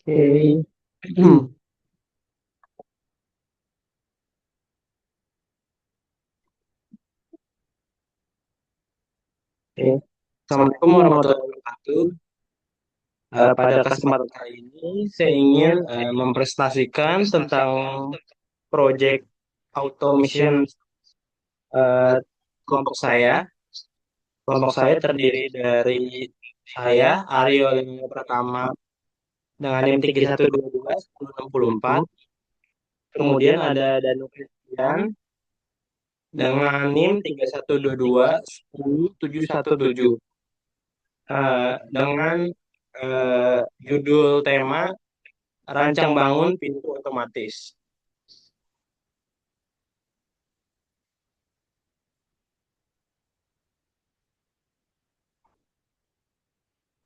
Oke. Oke. Assalamualaikum warahmatullahi wabarakatuh. Pada kesempatan kali ini, saya ingin mempresentasikan tentang proyek automation eh, kelompok saya. Kelompok saya terdiri dari saya, Aryo Lima Pratama, dengan NIM 3122 1064. Kemudian ada Danu Christian dengan NIM 3122 10 717. Dengan judul tema Rancang Bangun Pintu Otomatis.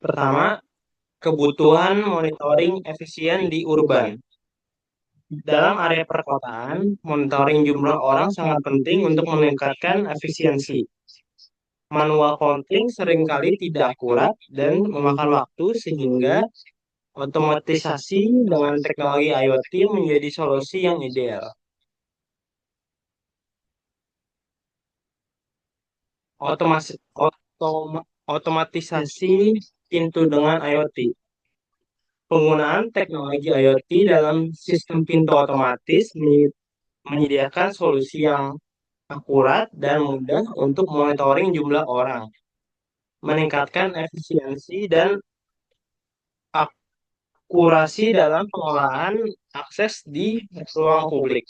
Pertama, kebutuhan monitoring efisien di urban. Dalam area perkotaan, monitoring jumlah orang sangat penting untuk meningkatkan efisiensi. Manual counting seringkali tidak akurat dan memakan waktu sehingga otomatisasi dengan teknologi IoT menjadi solusi yang ideal. Otomatisasi pintu dengan IoT. Penggunaan teknologi IoT dalam sistem pintu otomatis menyediakan solusi yang akurat dan mudah untuk monitoring jumlah orang, meningkatkan efisiensi dan akurasi dalam pengolahan akses di ruang publik.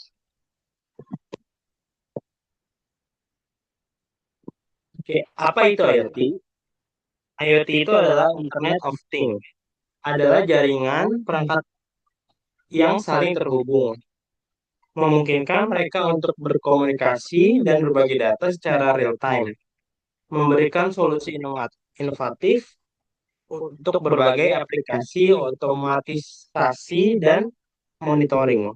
Oke, apa itu IoT? IoT itu adalah Internet of Things, adalah jaringan perangkat yang saling terhubung, memungkinkan mereka untuk berkomunikasi dan berbagi data secara real time, memberikan solusi inovatif untuk berbagai aplikasi otomatisasi dan monitoring.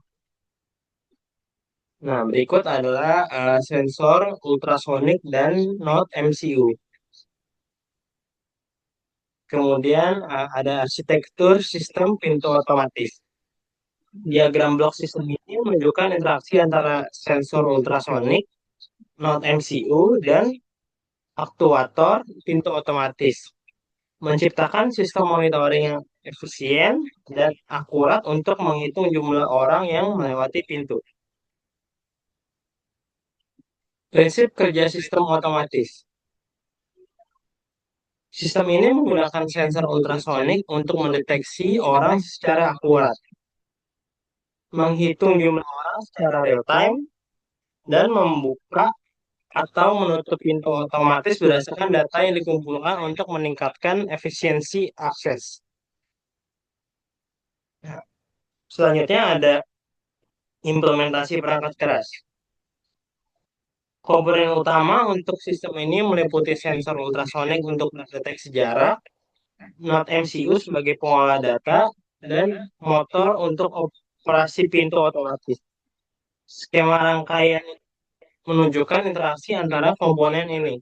Nah, berikut adalah sensor ultrasonik dan Node MCU. Kemudian ada arsitektur sistem pintu otomatis. Diagram blok sistem ini menunjukkan interaksi antara sensor ultrasonik, Node MCU, dan aktuator pintu otomatis, menciptakan sistem monitoring yang efisien dan akurat untuk menghitung jumlah orang yang melewati pintu. Prinsip kerja sistem otomatis. Sistem ini menggunakan sensor ultrasonik untuk mendeteksi orang secara akurat, menghitung jumlah orang secara real time, dan membuka atau menutup pintu otomatis berdasarkan data yang dikumpulkan untuk meningkatkan efisiensi akses. Nah, selanjutnya ada implementasi perangkat keras. Komponen utama untuk sistem ini meliputi sensor ultrasonik untuk mendeteksi jarak, Node MCU sebagai pengolah data, dan motor untuk operasi pintu otomatis. Skema rangkaian menunjukkan interaksi antara komponen ini.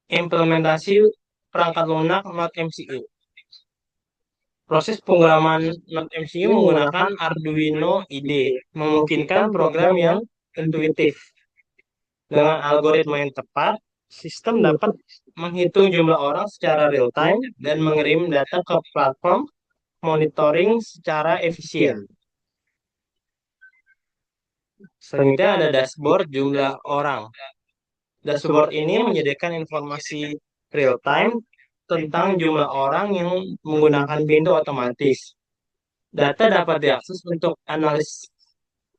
Implementasi perangkat lunak Node MCU. Proses pengiraman Node MCU menggunakan Arduino IDE, memungkinkan program yang intuitif. Dengan algoritma yang tepat, sistem dapat menghitung jumlah orang secara real time dan mengirim data ke platform monitoring secara efisien. Selanjutnya ada dashboard jumlah orang. Dashboard ini menyediakan informasi real time tentang jumlah orang yang menggunakan pintu otomatis. Data dapat diakses untuk analisis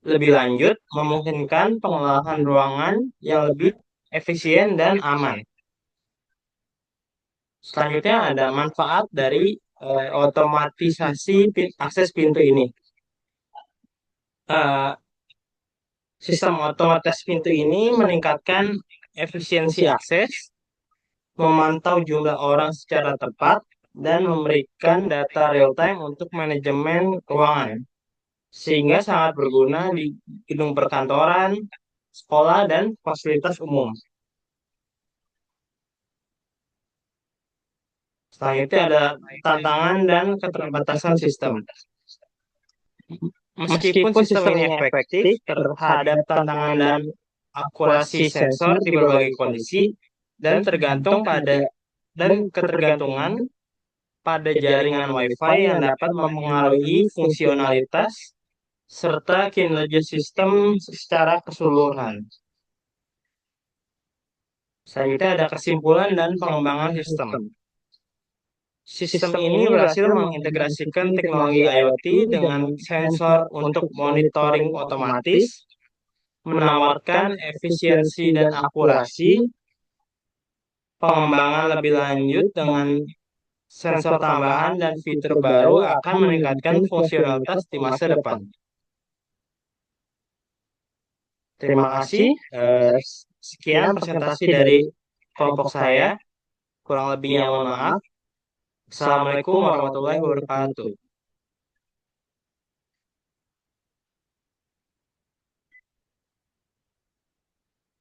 lebih lanjut, memungkinkan pengolahan ruangan yang lebih efisien dan aman. Selanjutnya ada manfaat dari otomatisasi akses pintu ini. Eh, Sistem otomatis pintu ini meningkatkan efisiensi akses, memantau jumlah orang secara tepat, dan memberikan data real time untuk manajemen ruangan, sehingga sangat berguna di gedung perkantoran, sekolah, dan fasilitas umum. Setelah itu ada tantangan dan keterbatasan sistem. Meskipun sistem ini efektif terhadap tantangan dan akurasi sensor di berbagai kondisi dan tergantung pada dan ketergantungan pada jaringan WiFi yang dapat mempengaruhi fungsionalitas serta kinerja sistem secara keseluruhan. Selanjutnya ada kesimpulan dan pengembangan sistem. Sistem ini berhasil mengintegrasikan teknologi IoT dengan sensor untuk monitoring otomatis, menawarkan efisiensi dan akurasi, pengembangan lebih lanjut dengan sensor tambahan dan fitur baru akan meningkatkan fungsionalitas di masa depan. Terima kasih. Sekian presentasi dari kelompok saya. Kurang lebihnya mohon maaf. Assalamualaikum warahmatullahi wabarakatuh.